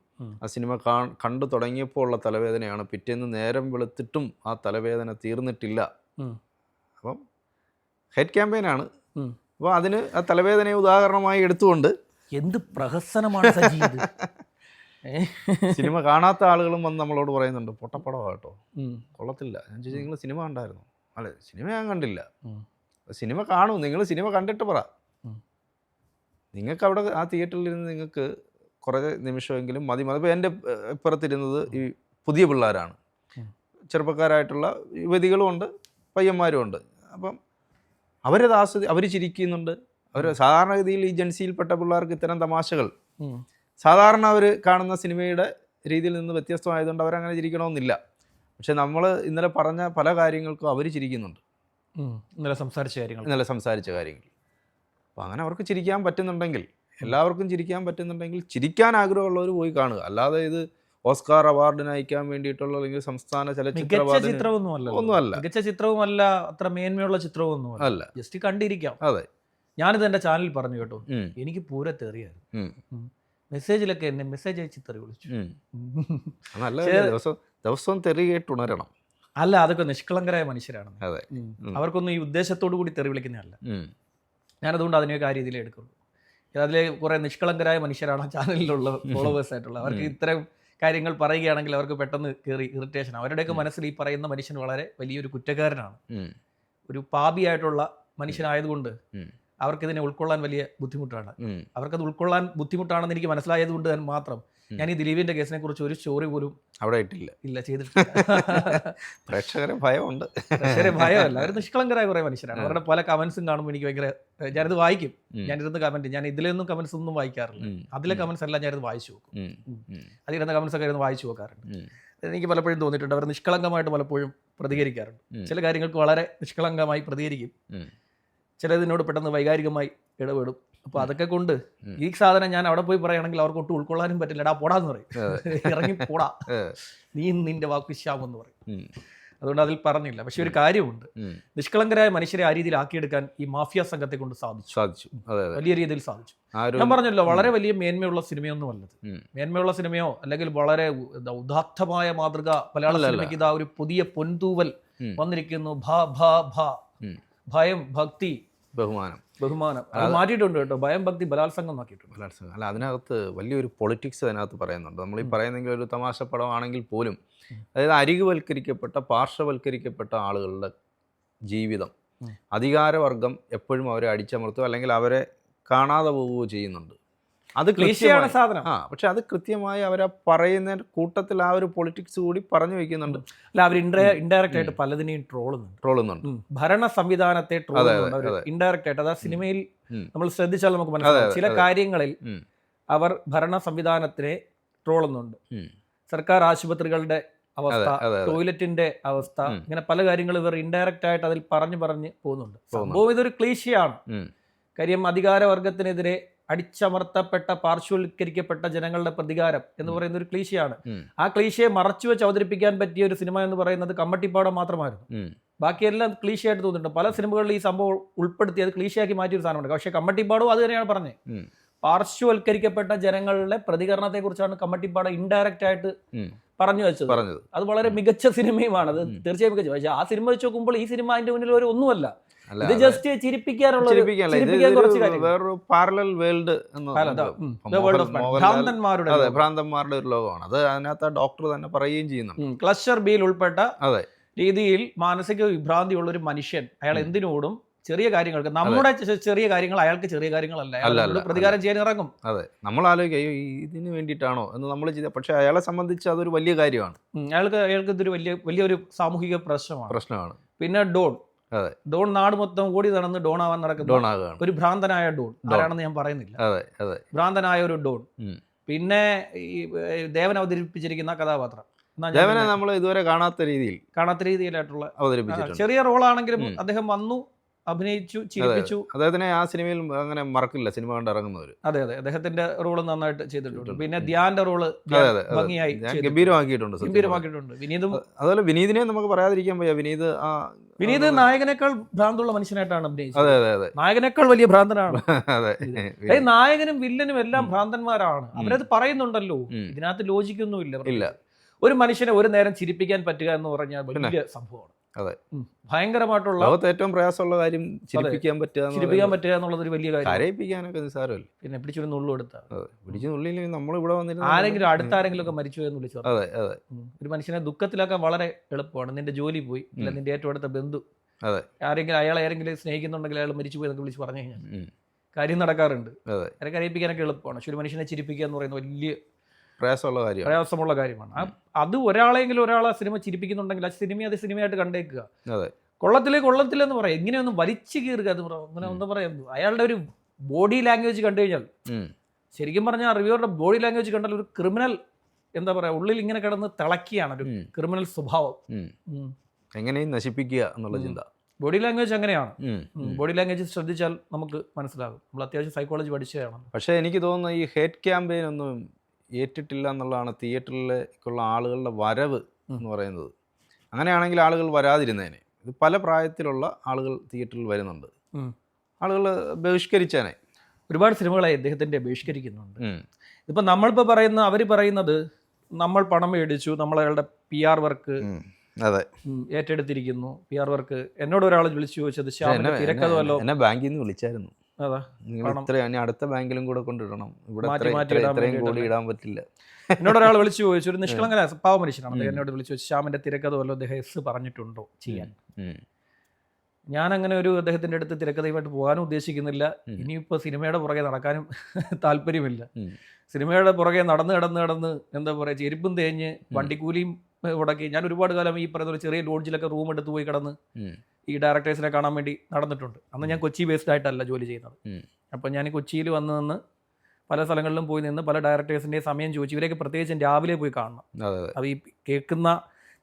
ആ സിനിമ കണ്ടു തുടങ്ങിയപ്പോൾ ഉള്ള തലവേദനയാണ്, പിറ്റേന്ന് നേരം വെളുത്തിട്ടും ആ തലവേദന തീർന്നിട്ടില്ല. അപ്പം ഹെഡ് ക്യാമ്പയിനാണ്. അപ്പോൾ അതിന് ആ തലവേദനയെ ഉദാഹരണമായി എടുത്തുകൊണ്ട് എന്ത് പ്രഹസനമാണ് സജീവ്. സിനിമ കാണാത്ത ആളുകളും വന്ന് നമ്മളോട് പറയുന്നുണ്ട്, പൊട്ടപ്പടമാണ് കേട്ടോ, കൊള്ളത്തില്ല. ഞാൻ ചോദിച്ചാൽ നിങ്ങൾ സിനിമ കണ്ടായിരുന്നു? അല്ലെ, സിനിമ ഞാൻ കണ്ടില്ല. സിനിമ കാണൂ, നിങ്ങൾ സിനിമ കണ്ടിട്ട് പറ. നിങ്ങൾക്ക് അവിടെ ആ തിയേറ്ററിൽ ഇരുന്ന് നിങ്ങൾക്ക് കുറേ നിമിഷമെങ്കിലും മതി. ഇപ്പോൾ എൻ്റെ ഇപ്പുറത്തിരുന്നത് ഈ പുതിയ പിള്ളേരാണ്, ചെറുപ്പക്കാരായിട്ടുള്ള യുവതികളും ഉണ്ട്, പയ്യന്മാരും ഉണ്ട്. അപ്പം അവരത് അവർ ചിരിക്കുന്നുണ്ട്. അവർ സാധാരണഗതിയിൽ ഈ ജൻസിയിൽപ്പെട്ട പിള്ളേർക്ക് ഇത്തരം തമാശകൾ സാധാരണ അവർ കാണുന്ന സിനിമയുടെ രീതിയിൽ നിന്ന് വ്യത്യസ്തമായതുകൊണ്ട് അവരങ്ങനെ ചിരിക്കണമെന്നില്ല. പക്ഷെ നമ്മൾ ഇന്നലെ പറഞ്ഞ പല കാര്യങ്ങൾക്കും അവർ ചിരിക്കുന്നുണ്ട്. ഇന്നലെ സംസാരിച്ച കാര്യങ്ങൾ അപ്പോൾ അങ്ങനെ അവർക്ക് ചിരിക്കാൻ പറ്റുന്നുണ്ടെങ്കിൽ, എല്ലാവർക്കും ചിരിക്കാൻ പറ്റുന്നുണ്ടെങ്കിൽ ചിരിക്കാൻ ആഗ്രഹമുള്ളവർ പോയി കാണുക. അല്ലാതെ ഇത് ഓസ്കാർ അവാർഡിന് അയക്കാൻ വേണ്ടിയിട്ടുള്ള അല്ലെങ്കിൽ സംസ്ഥാന ചലച്ചിത്ര ഒന്നുമല്ല, മികച്ച ചിത്രവുമല്ല, അത്ര മേന്മയുള്ള ചിത്രമൊന്നും അല്ല, ജസ്റ്റ് കണ്ടിരിക്കാം. അതെ, ഞാനിത് എൻ്റെ ചാനലിൽ പറഞ്ഞു കേട്ടോ, എനിക്ക് പൂര തെറിയായിരുന്നു. മെസ്സേജിലൊക്കെ എന്നെ മെസ്സേജ് അയച്ച് തെറി വിളിച്ചു. ദിവസവും തെറി കേട്ടുണരണം. അല്ല, അതൊക്കെ നിഷ്കളങ്കരായ മനുഷ്യരാണ്. അതെ, അവർക്കൊന്നും ഈ ഉദ്ദേശത്തോടു കൂടി തെറി വിളിക്കുന്നതല്ല. ഞാനതുകൊണ്ട് അതിനെയൊക്കെ ആ രീതിയിലേ എടുക്കുള്ളൂ. അതിലെ കുറേ നിഷ്കളങ്കരായ മനുഷ്യരാണ് ചാനലിലുള്ള ഫോളോവേഴ്സ് ആയിട്ടുള്ള. അവർക്ക് ഇത്തരം കാര്യങ്ങൾ പറയുകയാണെങ്കിൽ അവർക്ക് പെട്ടെന്ന് കയറി ഇറിറ്റേഷൻ. അവരുടെയൊക്കെ മനസ്സിൽ ഈ പറയുന്ന മനുഷ്യൻ വളരെ വലിയൊരു കുറ്റക്കാരനാണ്, ഒരു പാപിയായിട്ടുള്ള മനുഷ്യനായതുകൊണ്ട് അവർക്കിതിനെ ഉൾക്കൊള്ളാൻ വലിയ ബുദ്ധിമുട്ടാണ്. അവർക്കത് ഉൾക്കൊള്ളാൻ ബുദ്ധിമുട്ടാണെന്ന് എനിക്ക് മനസ്സിലായത് കൊണ്ട് തന്നെ മാത്രം ഞാൻ ഈ ദിലീപിന്റെ കേസിനെ കുറിച്ച് ഒരു സ്റ്റോറി പോലും അവിടെ ചെയ്തിട്ടില്ല. പ്രേക്ഷകരെ ഭയമുണ്ട്. ഭയമല്ല, അവർ നിഷ്കളങ്കരായ കുറെ മനുഷ്യരാണ്. അവരുടെ പല കമന്റ്സും കാണുമ്പോൾ എനിക്ക് ഭയങ്കര, ഞാനിത് വായിക്കും, ഞാനിരുന്ന് കമന്റ്, ഞാൻ ഇതിലൊന്നും കമന്റ്സ് ഒന്നും വായിക്കാറില്ല. അതിലെ കമന്റ്സ് എല്ലാം ഞാനിത് വായിച്ചു നോക്കും. അതിലിരുന്ന കമന്റ്സ് ഒക്കെ ഇരുന്ന് വായിച്ചു നോക്കാറുണ്ട്. എനിക്ക് പലപ്പോഴും തോന്നിയിട്ടുണ്ട് അവർ നിഷ്കളങ്കമായിട്ട് പലപ്പോഴും പ്രതികരിക്കാറുണ്ട്. ചില കാര്യങ്ങൾക്ക് വളരെ നിഷ്കളങ്കമായി പ്രതികരിക്കും, ചിലതിനോട് പെട്ടെന്ന് വൈകാരികമായി ഇടപെടും. അപ്പോൾ അതൊക്കെ കൊണ്ട് ഈ സാധനം ഞാൻ അവിടെ പോയി പറയുകയാണെങ്കിൽ അവർക്ക് ഒട്ടും ഉൾക്കൊള്ളാനും പറ്റില്ല. എടാ പോടാന്ന് പറയും, ഇറങ്ങി പോടാ, നീ നിന്റെ വാക്കുശ്യാമെന്ന് പറയും. അതുകൊണ്ട് അതിൽ പറഞ്ഞില്ല. പക്ഷെ ഒരു കാര്യമുണ്ട്, നിഷ്കളങ്കരായ മനുഷ്യരെ ആ രീതിയിൽ ആക്കിയെടുക്കാൻ ഈ മാഫിയ സംഘത്തെ കൊണ്ട് സാധിച്ചു. വലിയ രീതിയിൽ സാധിച്ചു. ഞാൻ പറഞ്ഞല്ലോ, വളരെ വലിയ മേന്മയുള്ള സിനിമയൊന്നും അല്ലത്. മേന്മയുള്ള സിനിമയോ അല്ലെങ്കിൽ വളരെ ഉദാത്തമായ മാതൃക മലയാള സിനിമയ്ക്ക് ഇതാ ഒരു പുതിയ പൊൻതൂവൽ വന്നിരിക്കുന്നു. ഭയം, ഭക്തി, ബഹുമാനം അത് മാറ്റിയിട്ടുണ്ട് കേട്ടോ. ഭയം, ഭക്തി, ബലാത്സംഗം മാറ്റിയിട്ടുണ്ട്. അല്ല, അതിനകത്ത് വലിയൊരു പൊളിറ്റിക്സ് അതിനകത്ത് പറയുന്നുണ്ട്. നമ്മൾ ഈ പറയുന്നെങ്കിൽ ഒരു തമാശ പടമാണെങ്കിൽ പോലും, അതായത് അരികുവൽക്കരിക്കപ്പെട്ട, പാർശ്വവൽക്കരിക്കപ്പെട്ട ആളുകളുടെ ജീവിതം അധികാരവർഗം എപ്പോഴും അവരെ അടിച്ചമർത്തുക അല്ലെങ്കിൽ അവരെ കാണാതെ പോവുകയോ ചെയ്യുന്നുണ്ട്. അത് ക്ലീശയാണ് സാധനം. പക്ഷെ അത് കൃത്യമായി അവരെ പറയുന്ന കൂട്ടത്തിൽ ആ ഒരു പൊളിറ്റിക്സ് കൂടി പറഞ്ഞു വെക്കുന്നുണ്ട്. അല്ല, അവർ ഇൻഡയറക്റ്റ് ആയിട്ട് പലതിനെയും ട്രോളുന്നുണ്ട്. ഭരണ സംവിധാനത്തെ ട്രോളുന്നുണ്ട് ഇൻഡയറക്റ്റ് ആയിട്ട്. അതായത് സിനിമയിൽ നമ്മൾ ശ്രദ്ധിച്ചാൽ നമുക്ക് മനസ്സിലാവും, ചില കാര്യങ്ങളിൽ അവർ ഭരണ സംവിധാനത്തിനെ ട്രോളുന്നുണ്ട്. സർക്കാർ ആശുപത്രികളുടെ അവസ്ഥ, ടോയ്ലറ്റിന്റെ അവസ്ഥ, ഇങ്ങനെ പല കാര്യങ്ങളും ഇവർ ഇൻഡയറക്റ്റ് ആയിട്ട് അതിൽ പറഞ്ഞു പോകുന്നുണ്ട്. സംഭവം ഇതൊരു ക്ലീശയാണ്. കാര്യം അധികാരവർഗത്തിനെതിരെ അടിച്ചമർത്തപ്പെട്ട, പാർശ്വവൽക്കരിക്കപ്പെട്ട ജനങ്ങളുടെ പ്രതികാരം എന്ന് പറയുന്ന ഒരു ക്ലീശയാണ്. ആ ക്ലീശയെ മറച്ചു വെച്ച് അവതരിപ്പിക്കാൻ പറ്റിയ ഒരു സിനിമ എന്ന് പറയുന്നത് കമ്മട്ടിപ്പാടം മാത്രമായിരുന്നു. ബാക്കിയെല്ലാം ക്ലീശയായിട്ട് തോന്നിയിട്ടുണ്ട്. പല സിനിമകളിൽ ഈ സംഭവം ഉൾപ്പെടുത്തി അത് ക്ലീശയാക്കി മാറ്റിയൊരു സാധനമുണ്ട്. പക്ഷേ കമ്മട്ടിപ്പാടവും അത് തന്നെയാണ് പറഞ്ഞത്. പാർശ്വവൽക്കരിക്കപ്പെട്ട ജനങ്ങളുടെ പ്രതികരണത്തെ കുറിച്ചാണ് കമ്മട്ടിപ്പാട ഇൻഡയറക്റ്റ് ആയിട്ട് പറഞ്ഞു വെച്ചത്. അത് വളരെ മികച്ച സിനിമയും,ആണ് അത് തീർച്ചയായും മികച്ച. പക്ഷെ ആ സിനിമ വെച്ച് നോക്കുമ്പോൾ ഈ സിനിമ അതിന്റെ മുന്നിൽ ഒരു ഒന്നുമല്ല. ഇത് ജസ്റ്റ് ചിരിപ്പിക്കാനുള്ള വേറൊരു പാരലൽ വേൾഡ് ഭ്രാന്തന്മാരുടെ ഒരു ലോകമാണ് അത്. അതിനകത്ത് ഡോക്ടർ തന്നെ പറയുകയും ചെയ്യുന്നു, ക്ലസ്റ്റർ ബിയിൽ ഉൾപ്പെട്ട രീതിയിൽ മാനസിക വിഭ്രാന്തിയുള്ള ഒരു മനുഷ്യൻ, അയാൾ എന്തിനോടും ചെറിയ കാര്യങ്ങൾക്ക്, നമ്മുടെ ചെറിയ കാര്യങ്ങൾ അയാൾക്ക് ചെറിയ കാര്യങ്ങളല്ല, അയാൾ പ്രതികാരം ചെയ്യാൻ ഇറങ്ങും. അതെ, നമ്മൾ ആലോചിക്കുക ഇതിന് വേണ്ടിയിട്ടാണോ എന്ന് നമ്മൾ ചെയ്ത, പക്ഷെ അയാളെ സംബന്ധിച്ച് അതൊരു വലിയ കാര്യമാണ്. അയാൾക്ക് ഇതൊരു വലിയൊരു സാമൂഹിക പ്രശ്നമാണ്. പിന്നെ ഡോൺ നാട് മൊത്തം ഓടി നടന്ന് ഡോൺ ആവാൻ നടക്കുന്ന ഒരു ഭ്രാന്തനായ ഡോൺ. ആരാണെന്ന് ഞാൻ പറയുന്നില്ല, ഭ്രാന്തനായ ഒരു ഡോൺ. പിന്നെ ഈ ദേവൻ അവതരിപ്പിച്ചിരിക്കുന്ന കഥാപാത്രം, ദേവനെ നമ്മൾ ഇതുവരെ കാണാത്ത രീതിയിലായിട്ടുള്ള ചെറിയ റോളാണെങ്കിലും അദ്ദേഹം വന്നു, അഭിനയിച്ചു, ചിരിപ്പിച്ചു. അദ്ദേഹത്തിനെ ആ സിനിമയിൽ അങ്ങനെ മറക്കില്ല സിനിമ കണ്ട് ഇറങ്ങുന്നവർ. അതെ, അദ്ദേഹത്തിന്റെ റോള് നന്നായിട്ട് ചെയ്തിട്ടുണ്ട്. പിന്നെ ധ്യാന്റെ റോള് ഭംഗിയായി ഗംഭീരമാക്കിയിട്ടുണ്ട്. വിനീതും അതുപോലെ വിനീതിനെ നമുക്ക് പറയാതിരിക്കാൻ വയ്യ. വിനീത് നായകനേക്കാൾ ഭ്രാന്തുള്ള മനുഷ്യനായിട്ടാണ് അഭിനയിച്ചത്. നായകനേക്കാൾ വലിയ ഭ്രാന്തനാണ്. നായകനും വില്ലനും എല്ലാം ഭ്രാന്തന്മാരാണ്. അവരത് പറയുന്നുണ്ടല്ലോ, ഇതിനകത്ത് ലോജിക്കൊന്നുമില്ല. ഒരു മനുഷ്യനെ ഒരു നേരം ചിരിപ്പിക്കാൻ പറ്റുക എന്ന് പറഞ്ഞാൽ വലിയ സംഭവമാണ്. ഭയങ്കരമായിട്ടുള്ള ഏറ്റവും പ്രയാസമുള്ള കാര്യം ചിരിപ്പിക്കാൻ പറ്റുക എന്നുള്ളത് ഒരു വലിയ കാര്യം. കരയിപ്പിക്കാനൊക്കെ നിസ്സാരമല്ല. പിന്നെ പിടിച്ചൊരു നുള്ളു എടുത്താൽ നുള്ളില്ലെങ്കിൽ നമ്മൾ ഇവിടെ വന്നിട്ട് ആരെങ്കിലും അടുത്താരെങ്കിലും ഒക്കെ മരിച്ചു എന്ന് വിളിച്ചു. ഒരു മനുഷ്യനെ ദുഃഖത്തിലാക്കാൻ വളരെ എളുപ്പമാണ്. നിന്റെ ജോലി പോയി, അല്ല നിന്റെ ഏറ്റവും അടുത്ത ബന്ധു ആരെങ്കിലും സ്നേഹിക്കുന്നുണ്ടെങ്കിൽ അയാൾ മരിച്ചു പോയി എന്നൊക്കെ വിളിച്ച് പറഞ്ഞു കഴിഞ്ഞാൽ കാര്യം നടക്കാറുണ്ട്. അവരെ കരയിപ്പിക്കാനൊക്കെ എളുപ്പമാണ്. പക്ഷെ ഒരു മനുഷ്യനെ ചിരിപ്പിക്കുക എന്ന് പറയുന്നത് വലിയ പ്രയാസമുള്ള കാര്യമാണ്. അത് ഒരാളെ സിനിമ ചിരിപ്പിക്കുന്നുണ്ടെങ്കിൽ ആ സിനിമയായിട്ട് കണ്ടേക്കുക. കൊള്ളത്തിലെന്ന് പറയാം, എങ്ങനെയൊന്നും വലിച്ചു കീറുക അത് അങ്ങനെ ഒന്നും പറയുന്നു. അയാളുടെ ഒരു ബോഡി ലാംഗ്വേജ് കണ്ടു കഴിഞ്ഞാൽ, ശരിക്കും പറഞ്ഞാൽ റിവ്യൂവറുടെ ബോഡി ലാംഗ്വേജ് കണ്ടാൽ ഒരു ക്രിമിനൽ, എന്താ പറയാ, ഉള്ളിൽ ഇങ്ങനെ കിടന്ന് തിളക്കിയാണ് ഒരു ക്രിമിനൽ സ്വഭാവം. എങ്ങനെയും നശിപ്പിക്കുക എന്നുള്ള ചിന്ത. ബോഡി ലാംഗ്വേജ് അങ്ങനെയാണ്. ബോഡി ലാംഗ്വേജ് ശ്രദ്ധിച്ചാൽ നമുക്ക് മനസ്സിലാകും. നമ്മൾ അത്യാവശ്യം സൈക്കോളജി പഠിച്ചതാണ്. പക്ഷേ എനിക്ക് തോന്നുന്നു ഈ ഹേറ്റ് ക്യാമ്പയിൻ ഒന്നും ഏറ്റിട്ടില്ല എന്നുള്ളതാണ് തിയേറ്ററിലേക്കുള്ള ആളുകളുടെ വരവ് എന്ന് പറയുന്നത്. അങ്ങനെയാണെങ്കിൽ ആളുകൾ വരാതിരുന്നേനെ. ഇത് പല പ്രായത്തിലുള്ള ആളുകൾ തിയേറ്ററിൽ വരുന്നുണ്ട്. ആളുകൾ ബഹിഷ്കരിച്ചേനെ. ഒരുപാട് സിനിമകളെ അദ്ദേഹത്തിൻ്റെ ബഹിഷ്കരിക്കുന്നുണ്ട്. ഇപ്പം നമ്മളിപ്പോൾ അവർ പറയുന്നത് നമ്മൾ പണം മേടിച്ചു, നമ്മളയാളുടെ PR വർക്ക് ഏറ്റെടുത്തിരിക്കുന്നു. PR വർക്ക് എന്നോട് ഒരാൾ വിളിച്ചു ചോദിച്ചത്, ശ്യാമിന്റെ തിരക്കഥല്ലോ എന്നെ ബാങ്കിൽ നിന്ന് വിളിച്ചായിരുന്നു, അടുത്ത ബാങ്കിലും കൂടെ കൊണ്ടിടണം, ഇവിടെ ഇത്രയും കൂടി ഇടാൻ പറ്റില്ല. എന്നോട് ഒരാൾ വിളിച്ചു ചോദിച്ചു, ഒരു നിഷ്കളങ്കന പാവ മനുഷ്യനാണ്, എന്നോട് വിളിച്ചു ചോദിച്ചു, ശ്യാമിന്റെ തിരക്കഥ വല്ലോ അദ്ദേഹം പറഞ്ഞിട്ടുണ്ടോ ചെയ്യാൻ. ഞാൻ അങ്ങനെ ഒരു അദ്ദേഹത്തിന്റെ അടുത്ത് തിരക്കഥയുമായിട്ട് പോകാനും ഉദ്ദേശിക്കുന്നില്ല. ഇനിയിപ്പോൾ സിനിമയുടെ പുറകെ നടക്കാനും താല്പര്യമില്ല. സിനിമയുടെ പുറകെ നടന്ന് എന്താ പറയുക, ചെരുപ്പും തേഞ്ഞ് വണ്ടിക്കൂലിയും മുടക്കി ഞാൻ ഒരുപാട് കാലം ഈ പറയുന്ന ഒരു ചെറിയ ലോഡ്ജിലൊക്കെ റൂം എടുത്ത് പോയി കിടന്ന് ഈ ഡയറക്ടേഴ്സിനെ കാണാൻ വേണ്ടി നടന്നിട്ടുണ്ട്. അന്ന് ഞാൻ കൊച്ചി ബേസ്ഡ് ആയിട്ടല്ല ജോലി ചെയ്യുന്നത്. അപ്പം ഞാൻ കൊച്ചിയിൽ വന്ന് പല സ്ഥലങ്ങളിലും പോയി നിന്ന് പല ഡയറക്ടേഴ്സിൻ്റെ സമയം ചോദിച്ചു. ഇവരെയൊക്കെ പ്രത്യേകിച്ചും രാവിലെ പോയി കാണണം. അത് ഈ കേൾക്കുന്ന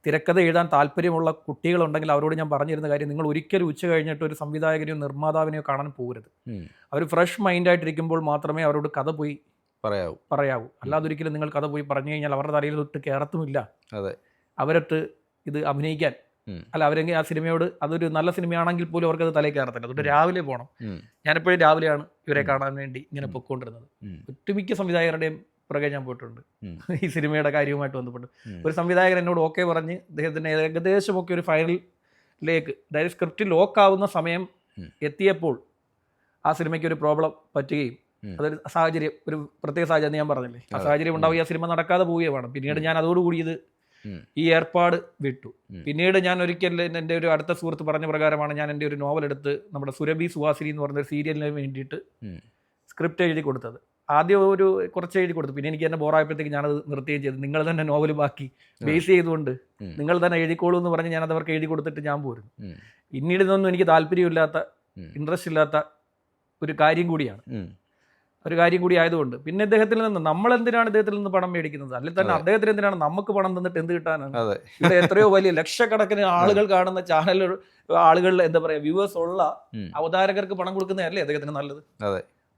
തിരക്കഥ എഴുതാൻ താല്പര്യമുള്ള കുട്ടികളുണ്ടെങ്കിൽ അവരോട് ഞാൻ പറഞ്ഞിരുന്ന കാര്യം, നിങ്ങൾ ഒരിക്കലും ഉച്ച കഴിഞ്ഞിട്ട് ഒരു സംവിധായകനെയോ നിർമ്മാതാവിനെയോ കാണാൻ പോകരുത്. അവർ ഫ്രഷ് മൈൻഡായിട്ടിരിക്കുമ്പോൾ മാത്രമേ അവരോട് കഥ പോയി പറയാവൂ. അല്ലാതെ ഒരിക്കലും നിങ്ങൾ കഥ പോയി പറഞ്ഞു കഴിഞ്ഞാൽ അവരുടെ തലയിൽ തൊട്ട് കയറത്തുമില്ല. അവരൊട്ട് ഇത് അഭിനയിക്കാൻ അല്ല, അവരെങ്കിൽ ആ സിനിമയോട് അതൊരു നല്ല സിനിമയാണെങ്കിൽ പോലും അവർക്കത് തലയിൽ കയറത്തില്ല. അതുകൊണ്ട് രാവിലെ പോകണം. ഞാനെപ്പോഴും രാവിലെയാണ് ഇവരെ കാണാൻ വേണ്ടി ഇങ്ങനെ പൊയ്ക്കൊണ്ടിരുന്നത്. ഒട്ടുമിക്ക സംവിധായകരുടെയും പുറകെ ഞാൻ പോയിട്ടുണ്ട് ഈ സിനിമയുടെ കാര്യവുമായിട്ട് ബന്ധപ്പെട്ട്. ഒരു സംവിധായകൻ എന്നോട് ഓക്കെ പറഞ്ഞ് അദ്ദേഹത്തിന് ഏകദേശമൊക്കെ ഒരു ഫൈനലിലേക്ക്, അതായത് സ്ക്രിപ്റ്റ് ലോക്കാവുന്ന സമയം എത്തിയപ്പോൾ ആ സിനിമയ്ക്ക് ഒരു പ്രോബ്ലം പറ്റുകയും, അതൊരു സാഹചര്യം, ഒരു പ്രത്യേക സാഹചര്യം ഞാൻ പറഞ്ഞില്ലേ, ആ സാഹചര്യം ഉണ്ടാവുക, ആ സിനിമ നടക്കാതെ പോവുകയാണ്. പിന്നീട് ഞാൻ അതോടുകൂടി ഈ ഏർപ്പാട് വിട്ടു. പിന്നീട് ഞാൻ ഒരിക്കൽ എൻ്റെ ഒരു അടുത്ത സുഹൃത്ത് പറഞ്ഞ പ്രകാരമാണ് ഞാൻ എൻ്റെ ഒരു നോവൽ എടുത്ത് നമ്മുടെ സുരഭി സുഹാസിനി എന്ന് പറഞ്ഞൊരു സീരിയലിന് വേണ്ടിയിട്ട് സ്ക്രിപ്റ്റ് എഴുതി കൊടുത്തത്. ആദ്യം കുറച്ച് എഴുതി കൊടുത്തു. പിന്നെ എനിക്ക് തന്നെ ബോറായപ്പോഴത്തേക്ക് ഞാനത് നിർത്തുകയും ചെയ്തു. നിങ്ങൾ തന്നെ നോവൽ ബാക്കി ബേസ് ചെയ്തുകൊണ്ട് നിങ്ങൾ തന്നെ എഴുതിക്കോളൂ എന്ന് പറഞ്ഞ് ഞാനത് അവർക്ക് എഴുതി കൊടുത്തിട്ട് ഞാൻ പോരുന്നു. പിന്നീട് ഇതൊന്നും എനിക്ക് താല്പര്യമില്ലാത്ത, ഇൻട്രസ്റ്റ് ഇല്ലാത്ത ഒരു കാര്യം കൂടി ആയതുകൊണ്ട് പിന്നെ ഇദ്ദേഹത്തിൽ നിന്ന് നമ്മളെന്തിനാണ് ഇദ്ദേഹത്തിൽ നിന്ന് പണം മേടിക്കുന്നത്? അല്ലെങ്കിൽ തന്നെ അദ്ദേഹത്തിന് എന്തിനാണ് നമുക്ക് പണം തന്നിട്ട് എന്ത് കിട്ടാനാണ്? ഇവിടെ എത്രയോ വലിയ ലക്ഷക്കണക്കിന് ആളുകൾ കാണുന്ന ചാനൽ ആളുകളിൽ എന്താ പറയാ വ്യൂവേഴ്സ് ഉള്ള അവതാരകർക്ക് പണം കൊടുക്കുന്നതല്ലേ അദ്ദേഹത്തിന് നല്ലത്?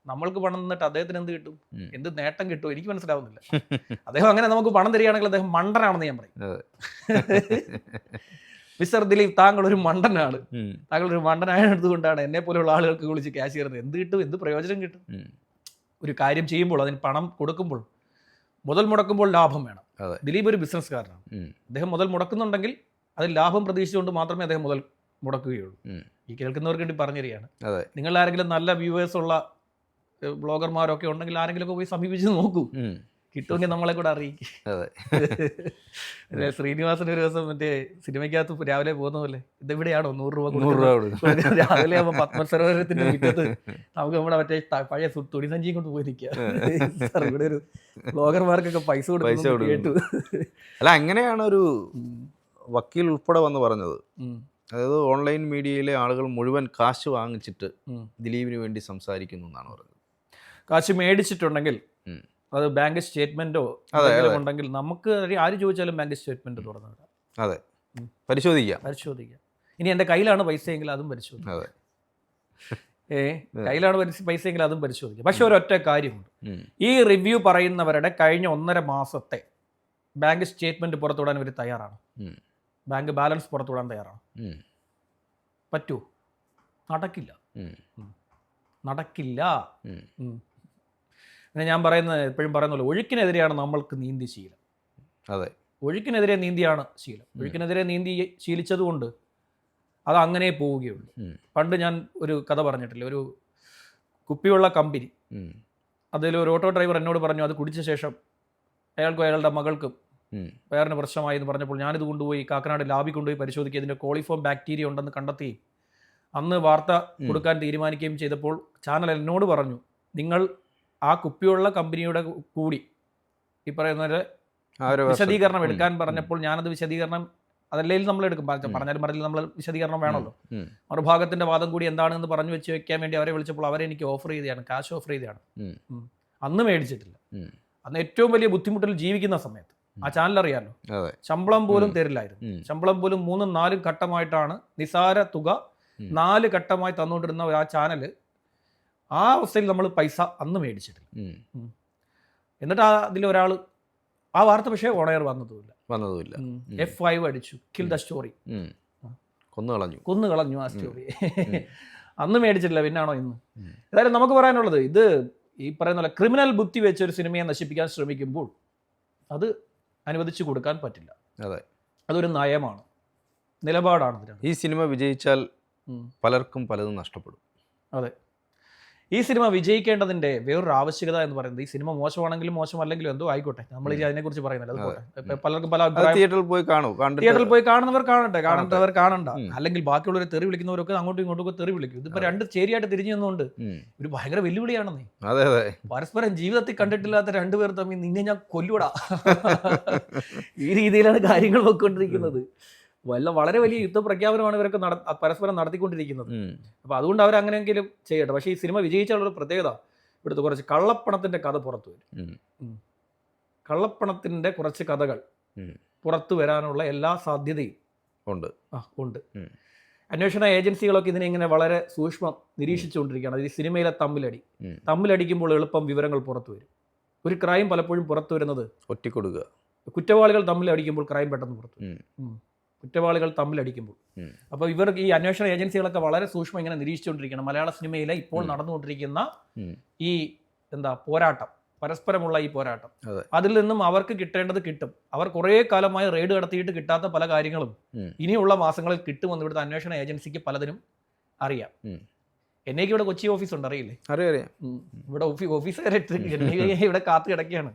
നമ്മൾക്ക് പണം തന്നിട്ട് അദ്ദേഹത്തിന് എന്ത് കിട്ടും? എന്ത് നേട്ടം കിട്ടും? എനിക്ക് മനസ്സിലാവുന്നില്ല. അദ്ദേഹം അങ്ങനെ നമുക്ക് പണം തരികയാണെങ്കിൽ അദ്ദേഹം മണ്ടനാണെന്ന് ഞാൻ പറയും. മിസ്റ്റർ ദിലീപ്, താങ്കൾ ഒരു മണ്ടനാണ്. താങ്കൾ ഒരു മണ്ടനായതുകൊണ്ടാണ് എന്നെ പോലെയുള്ള ആളുകൾക്ക് വിളിച്ച് ക്യാഷ് ചെയ്യുന്നത്. എന്ത് കിട്ടും? എന്ത് പ്രയോജനം കിട്ടും? ഒരു കാര്യം ചെയ്യുമ്പോൾ അതിന് പണം കൊടുക്കുമ്പോൾ മുതൽ മുടക്കുമ്പോൾ ലാഭം വേണം. അതെ. ദിലീപ് ഒരു ബിസിനസ്സുകാരനാണ്. അദ്ദേഹം മുതൽ മുടക്കുന്നുണ്ടെങ്കിൽ അതിൽ ലാഭം പ്രതീക്ഷിച്ചുകൊണ്ട് മാത്രമേ അദ്ദേഹം മുതൽ മുടക്കുകയുള്ളൂ. ഈ കേൾക്കുന്നവർക്ക് വേണ്ടി പറഞ്ഞു തരികയാണ്. നിങ്ങൾ ആരെങ്കിലും നല്ല വ്യൂവേഴ്സ് ഉള്ള ബ്ലോഗർമാരൊക്കെ ഉണ്ടെങ്കിൽ ആരെങ്കിലും ഒക്കെ പോയി സമീപിച്ച് നോക്കൂ, കിട്ടുമെങ്കിൽ നമ്മളെ കൂടെ അറിയിക്കും. ശ്രീനിവാസൻ ഒരു ദിവസം മറ്റേ സിനിമയ്ക്കകത്ത് രാവിലെ പോകുന്ന പോലെ ഇതെവിടെയാണോ 100 രൂപ രാവിലെ ആകുമ്പോൾ പത്മസരോവരത്തിന്റെ മുറ്റത്ത് നമുക്ക് നമ്മുടെ മറ്റേ പഴയ തുണി സഞ്ചിയും കൊണ്ട് പോയി നിൽക്കുക. ഇവിടെ ഒരു ബ്ലോഗർമാർക്കൊക്കെ പൈസ കൊടുക്കും കേട്ടു. അല്ല, അങ്ങനെയാണ് ഒരു വക്കീൽ ഉൾപ്പെടെ വന്ന് പറഞ്ഞത്. അതായത് ഓൺലൈൻ മീഡിയയിലെ ആളുകൾ മുഴുവൻ കാശ് വാങ്ങിച്ചിട്ട് ദിലീപിന് വേണ്ടി സംസാരിക്കുന്നു എന്നാണ് പറഞ്ഞത്. കാശ് മേടിച്ചിട്ടുണ്ടെങ്കിൽ അത് ബാങ്ക് സ്റ്റേറ്റ്മെന്റോ ഉണ്ടെങ്കിൽ നമുക്ക് ആര് ചോദിച്ചാലും ബാങ്ക് സ്റ്റേറ്റ്മെന്റ് തുറന്നു വിടാം. അതെ, പരിശോധിക്കാം. ഇനി എൻ്റെ കയ്യിലാണ് പൈസയെങ്കിൽ അതും പരിശോധിക്കാം. കയ്യിലാണ് പൈസയെങ്കിൽ അതും പരിശോധിക്കാം. പക്ഷെ ഒരൊറ്റ കാര്യമുണ്ട്, ഈ റിവ്യൂ പറയുന്നവരുടെ കഴിഞ്ഞ 1.5 മാസത്തെ ബാങ്ക് സ്റ്റേറ്റ്മെന്റ് പുറത്തുവിടാൻ ഇവർ തയ്യാറാണ്. ബാങ്ക് ബാലൻസ് പുറത്തുവിടാൻ തയ്യാറാണ്. പറ്റൂ? നടക്കില്ല. പിന്നെ ഞാൻ പറയുന്നത് എപ്പോഴും പറയുന്നല്ലോ, ഒഴുക്കിനെതിരെയാണ് നമ്മൾക്ക് നീന്തി ശീലം. അതെ, ഒഴുക്കിനെതിരെ നീന്തിയാണ് ശീലം. ഒഴുക്കിനെതിരെ നീന്തി ശീലിച്ചതുകൊണ്ട് അത് അങ്ങനെ പോവുകയുള്ളൂ. പണ്ട് ഞാൻ ഒരു കഥ പറഞ്ഞിട്ടില്ല, ഒരു കുപ്പിയുള്ള കമ്പനി, അതിലൊരു ഓട്ടോ ഡ്രൈവർ എന്നോട് പറഞ്ഞു, അത് കുടിച്ച ശേഷം അയാൾക്കും അയാളുടെ മകൾക്കും വയറിന് പ്രശ്നമായി എന്ന് പറഞ്ഞപ്പോൾ ഞാനിത് കൊണ്ടുപോയി കാക്കനാട് ലാബിൽ കൊണ്ടുപോയി പരിശോധിക്കുക, ഇതിൻ്റെ കോളിഫോം ബാക്ടീരിയ ഉണ്ടെന്ന് കണ്ടെത്തി അന്ന് വാർത്ത കൊടുക്കാൻ തീരുമാനിക്കുകയും ചെയ്തപ്പോൾ ചാനൽ എന്നോട് പറഞ്ഞു, നിങ്ങൾ ആ കുപ്പിയുള്ള കമ്പനിയുടെ കൂടി ഈ പറയുന്ന വിശദീകരണം എടുക്കാൻ പറഞ്ഞപ്പോൾ ഞാനത് വിശദീകരണം അതല്ലെങ്കിൽ നമ്മൾ എടുക്കും, പറഞ്ഞാലും പറഞ്ഞാലും നമ്മൾ വിശദീകരണം വേണമല്ലോ. മറുഭാഗത്തിന്റെ വാദം കൂടി എന്താണെന്ന് പറഞ്ഞു വെച്ച് വെക്കാൻ വേണ്ടി അവരെ വിളിച്ചപ്പോൾ അവരെ എനിക്ക് ഓഫർ ചെയ്തതാണ്, കാശ് ഓഫർ ചെയ്തതാണ്. അന്ന് മേടിച്ചിട്ടില്ല. അന്ന് ഏറ്റവും വലിയ ബുദ്ധിമുട്ടിൽ ജീവിക്കുന്ന സമയത്ത് ആ ചാനൽ അറിയാമല്ലോ, ശമ്പളം പോലും തരില്ലായിരുന്നു. ശമ്പളം പോലും 3-4 ഘട്ടമായിട്ടാണ്, നിസാര തുക 4 ഘട്ടമായി തന്നുകൊണ്ടിരുന്ന ആ ചാനല്, ആ അവസ്ഥയിൽ നമ്മൾ പൈസ അന്ന് മേടിച്ചിട്ടില്ല. എന്നിട്ട് അതിലൊരാൾ ആ വാർത്ത പക്ഷേ ഓണയർ വന്നതുമില്ല. F5 അടിച്ചു, കിൽ ദ സ്റ്റോറി, കൊന്നു കളഞ്ഞു ആ സ്റ്റോറി. അന്ന് മേടിച്ചിട്ടില്ല, പിന്നാണോ ഇന്ന്? ഏതായാലും നമുക്ക് പറയാനുള്ളത്, ഇത് ഈ പറയുന്ന പോലെ ക്രിമിനൽ ബുദ്ധി വെച്ച് ഒരു സിനിമയെ നശിപ്പിക്കാൻ ശ്രമിക്കുമ്പോൾ അത് അനുവദിച്ചു കൊടുക്കാൻ പറ്റില്ല. അതൊരു നയമാണ്, നിലപാടാണ്. ഈ സിനിമ വിജയിച്ചാൽ പലർക്കും പലതും നഷ്ടപ്പെടും. അതെ, ഈ സിനിമ വിജയിക്കേണ്ടതിന്റെ വേറൊരു ആവശ്യകത എന്ന് പറയുന്നത്, ഈ സിനിമ മോശമാണെങ്കിലും മോശമല്ലെങ്കിലും എന്തോ ആയിക്കോട്ടെ, നമ്മൾ അതിനെക്കുറിച്ച് പറയുന്നില്ല, അത് പോട്ടെ. പലർക്കും പല അഭിപ്രായം. തിയേറ്ററിൽ പോയി കാണുന്നവർ കാണട്ടെ, കാണാത്തവർ കാണണ്ട. അല്ലെങ്കിൽ ബാക്കിയുള്ളവർ തെറി വിളിക്കുന്നവരൊക്കെ അങ്ങോട്ടും ഇങ്ങോട്ടും തെറി വിളിക്കും. ഇതിപ്പോ 2 ചേരിയായിട്ട് തിരിഞ്ഞു നിന്നുകൊണ്ട് ഒരു ഭയങ്കര വെല്ലുവിളിയാണെന്നേ. പരസ്പരം ജീവിതത്തിൽ കണ്ടിട്ടില്ലാത്ത 2 പേർ തമ്മിൽ നിന്നെ ഞാൻ കൊല്ലൂടാ, ഈ രീതിയിലാണ് കാര്യങ്ങൾ പോയിക്കൊണ്ടിരിക്കുന്നത്. വളരെ വലിയ യുദ്ധപ്രഖ്യാപനമാണ് ഇവരൊക്കെ പരസ്പരം നടത്തിക്കൊണ്ടിരിക്കുന്നത്. അപ്പോൾ അതുകൊണ്ട് അവരങ്ങനെയെങ്കിലും ചെയ്യട്ടെ. പക്ഷേ ഈ സിനിമ വിജയിച്ചാലുള്ളൊരു പ്രത്യേകത, ഇവിടുത്തെ കുറച്ച് കള്ളപ്പണത്തിന്റെ കഥ പുറത്തു വരും. കള്ളപ്പണത്തിന്റെ കുറച്ച് കഥകൾ പുറത്തു വരാനുള്ള എല്ലാ സാധ്യതയും ഉണ്ട്. അന്വേഷണ ഏജൻസികളൊക്കെ ഇതിനെ ഇങ്ങനെ വളരെ സൂക്ഷ്മം നിരീക്ഷിച്ചുകൊണ്ടിരിക്കുകയാണ്. ഈ സിനിമയിലെ തമ്മിലടിക്കുമ്പോൾ എളുപ്പം വിവരങ്ങൾ പുറത്തു വരും. ഒരു ക്രൈം പലപ്പോഴും പുറത്തു വരുന്നത് ഒറ്റിക്കൊടുക്കുക, കുറ്റവാളികൾ തമ്മിലടിക്കുമ്പോൾ ക്രൈം പെട്ടെന്ന് പുറത്തു വരും. കുറ്റവാളികൾ തമ്മിലടിക്കുമ്പോൾ. അപ്പോൾ ഇവർ ഈ അന്വേഷണ ഏജൻസികളൊക്കെ വളരെ സൂക്ഷ്മം ഇങ്ങനെ നിരീക്ഷിച്ചുകൊണ്ടിരിക്കണം. മലയാള സിനിമയിലെ ഇപ്പോൾ നടന്നുകൊണ്ടിരിക്കുന്ന ഈ പോരാട്ടം, പരസ്പരമുള്ള ഈ പോരാട്ടം, അതിൽ നിന്നും അവർക്ക് കിട്ടേണ്ടത് കിട്ടും. അവർ കുറേ കാലമായി റെയ്ഡ് നടത്തിയിട്ട് കിട്ടാത്ത പല കാര്യങ്ങളും ഇനിയുള്ള മാസങ്ങളിൽ കിട്ടുമെന്ന് ഇവിടുത്തെ അന്വേഷണ ഏജൻസിക്ക് പലതിനും അറിയാം. എന്നേക്ക് ഇവിടെ കൊച്ചി ഓഫീസ് ഉണ്ട്, അറിയില്ലേ? അറിയാം. ഇവിടെ ഓഫീസുകാരായിട്ട് ഇവിടെ കാത്തു കിടക്കുകയാണ്.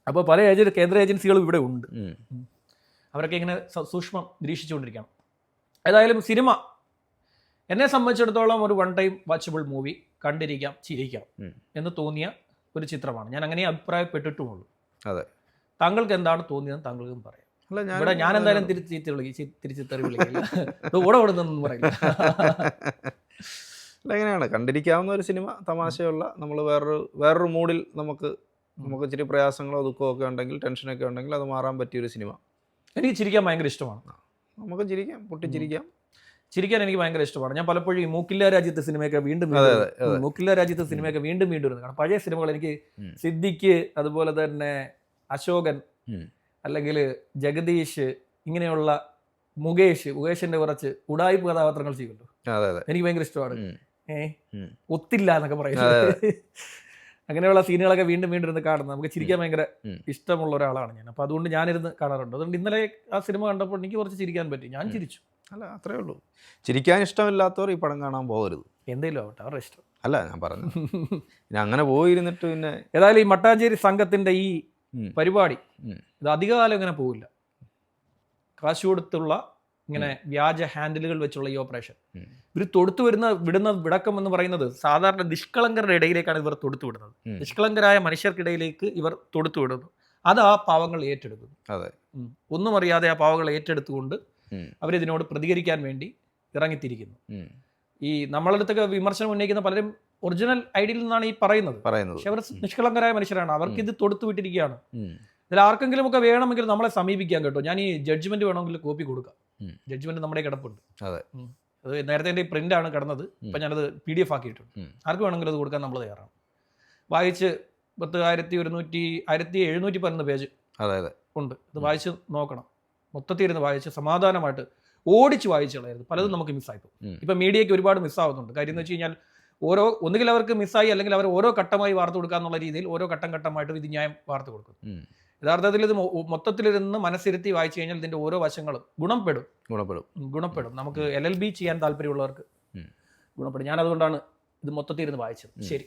അപ്പോൾ പല കേന്ദ്ര ഏജൻസികളും ഇവിടെ ഉണ്ട്. അവരൊക്കെ ഇങ്ങനെ സൂക്ഷ്മം നിരീക്ഷിച്ചുകൊണ്ടിരിക്കണം. ഏതായാലും സിനിമ എന്നെ സംബന്ധിച്ചിടത്തോളം ഒരു 1 ടൈം വാച്ചബിൾ മൂവി, കണ്ടിരിക്കാം, ചിരിക്കാം എന്ന് തോന്നിയ ഒരു ചിത്രമാണ്. ഞാൻ അങ്ങനെ അഭിപ്രായപ്പെട്ടിട്ടുമുള്ളൂ. താങ്കൾക്ക് എന്താണ് തോന്നിയതെന്ന് താങ്കൾക്കും പറയാം. ഇവിടെ ഞാൻ എന്തായാലും തിരിച്ച് തെറി വിളിക്കില്ല, ഓടെ ഓടുന്നൊന്നും പറയില്ല. എങ്ങനെയാണ് കണ്ടിരിക്കാവുന്ന ഒരു സിനിമ, തമാശയുള്ള, നമ്മൾ വേറൊരു മൂഡിൽ നമുക്ക് ഇച്ചിരി പ്രയാസങ്ങളോ ദുഃഖമോ ഒക്കെ ഉണ്ടെങ്കിൽ, ടെൻഷനൊക്കെ ഉണ്ടെങ്കിൽ അത് മാറാൻ പറ്റിയൊരു സിനിമ. എനിക്ക് ചിരിക്കാൻ ഭയങ്കര ഇഷ്ടമാണ്. നമുക്ക് ചിരിക്കാം, ചിരിക്കാൻ എനിക്ക് ഭയങ്കര ഇഷ്ടമാണ്. ഞാൻ പലപ്പോഴും ഈ മൂക്കില്ല രാജ്യത്തെ സിനിമയൊക്കെ വീണ്ടും വരുന്നത് കാരണം പഴയ സിനിമകൾ എനിക്ക് സിദ്ദിഖ്, അതുപോലെ തന്നെ അശോകൻ, അല്ലെങ്കിൽ ജഗദീഷ്, ഇങ്ങനെയുള്ള മുകേഷിന്റെ കുറച്ച് ഉടായ്പ കഥാപാത്രങ്ങൾ ചെയ്യുമല്ലോ, എനിക്ക് ഭയങ്കര ഇഷ്ടമാണ്. ഒത്തില്ല എന്നൊക്കെ പറയുന്നത്. അങ്ങനെയുള്ള സീനുകളൊക്കെ വീണ്ടും വീണ്ടും ഇരുന്ന് കാണുന്നത് നമുക്ക് ചിരിക്കാൻ ഭയങ്കര ഇഷ്ടമുള്ള ഒരാളാണ് ഞാൻ. അപ്പോൾ അതുകൊണ്ട് ഞാനിരുന്ന് കാണാറുണ്ട്. അതുകൊണ്ട് ഇന്നലെ ആ സിനിമ കണ്ടപ്പോൾ എനിക്ക് കുറച്ച് ചിരിക്കാൻ പറ്റി. ഞാൻ ചിരിച്ചു. അല്ല, അത്രേ ഉള്ളൂ. ചിരിക്കാൻ ഇഷ്ടമില്ലാത്തവർ ഈ പടം കാണാൻ പോകരുത്. എന്തെങ്കിലും ആവട്ടെ, അവരുടെ ഇഷ്ടം. അല്ല, ഞാൻ പറഞ്ഞു പിന്നെ അങ്ങനെ പോയിരുന്നിട്ട് പിന്നെ ഏതായാലും ഈ മട്ടാഞ്ചേരി സംഘത്തിന്റെ ഈ പരിപാടി ഇത് അധികകാലം ഇങ്ങനെ പോവില്ല. കാശ് കൊടുത്തുള്ള ഇങ്ങനെ വ്യാജ ഹാൻഡിലുകൾ വെച്ചുള്ള ഈ ഓപ്പറേഷൻ ഇവർ വിടുന്ന വിടക്കം എന്ന് പറയുന്നത് സാധാരണ നിഷ്കളങ്കരുടെ ഇടയിലേക്കാണ് ഇവർ തൊടുത്തു വിടുന്നത്. നിഷ്കളങ്കരായ മനുഷ്യർക്കിടയിലേക്ക് ഇവർ തൊടുത്തു വിടുന്നു. അത് ആ പാവങ്ങൾ ഏറ്റെടുക്കുന്നു. അതെ, ഒന്നും അറിയാതെ ആ പാവങ്ങൾ ഏറ്റെടുത്തുകൊണ്ട് അവരിതിനോട് പ്രതികരിക്കാൻ വേണ്ടി ഇറങ്ങിത്തിരിക്കുന്നു. ഈ നമ്മളടുത്തൊക്കെ വിമർശനം ഉന്നയിക്കുന്ന പലരും ഒറിജിനൽ ഐഡിയിൽ നിന്നാണ് ഈ പറയുന്നത്. പക്ഷെ അവർ നിഷ്കളങ്കരായ മനുഷ്യരാണ്. അവർക്ക് ഇത് തൊടുത്തു വിട്ടിരിക്കുകയാണ്. ഇതിൽ ആർക്കെങ്കിലും ഒക്കെ വേണമെങ്കിൽ നമ്മളെ സമീപിക്കാൻ കേട്ടോ. ഞാൻ ഈ ജഡ്ജ്മെന്റ് വേണമെങ്കിൽ കോപ്പി കൊടുക്കാം. ജഡ്ജ്മെന്റ് നമ്മുടെ കിടപ്പുണ്ട്. അതെ, അത് നേരത്തെ എൻ്റെ പ്രിന്റ് ആണ് കിടന്നത്. ഇപ്പം ഞാനത് PDF ആക്കിയിട്ടുണ്ട്. ആർക്ക് വേണമെങ്കിലും അത് കൊടുക്കാൻ നമ്മൾ തയ്യാറാണ്. വായിച്ച് 1711 പേജ് ഉണ്ട്. ഇത് വായിച്ച് നോക്കണം. മൊത്തത്തിൽ ഇരുന്ന് വായിച്ച് സമാധാനമായിട്ട് ഓടിച്ച് വായിച്ചു കളയരുത്. പലതും നമുക്ക് മിസ്സായിപ്പോൾ. ഇപ്പം മീഡിയയ്ക്ക് ഒരുപാട് മിസ്സാവുന്നുണ്ട്. കാര്യം എന്ന് വെച്ച് കഴിഞ്ഞാൽ ഒന്നുകിൽ അവർക്ക് മിസ്സായി, അല്ലെങ്കിൽ അവർ ഓരോ ഘട്ടമായി വാർത്ത കൊടുക്കുക എന്നുള്ള രീതിയിൽ ഓരോ ഘട്ടമായിട്ട് വിധിന്യായം വാർത്ത കൊടുക്കും. യഥാർത്ഥത്തിൽ ഇത് മൊത്തത്തിലിരുന്ന് മനസ്സിരുത്തി വായിച്ചു കഴിഞ്ഞാൽ ഇതിന്റെ ഓരോ വശങ്ങളും ഗുണപ്പെടും. നമുക്ക് LLB ചെയ്യാൻ താല്പര്യമുള്ളവർക്ക് ഗുണപ്പെടും. ഞാൻ അതുകൊണ്ടാണ് ഇത് മൊത്തത്തിൽ ഇരുന്ന് വായിച്ചത്. ശരി.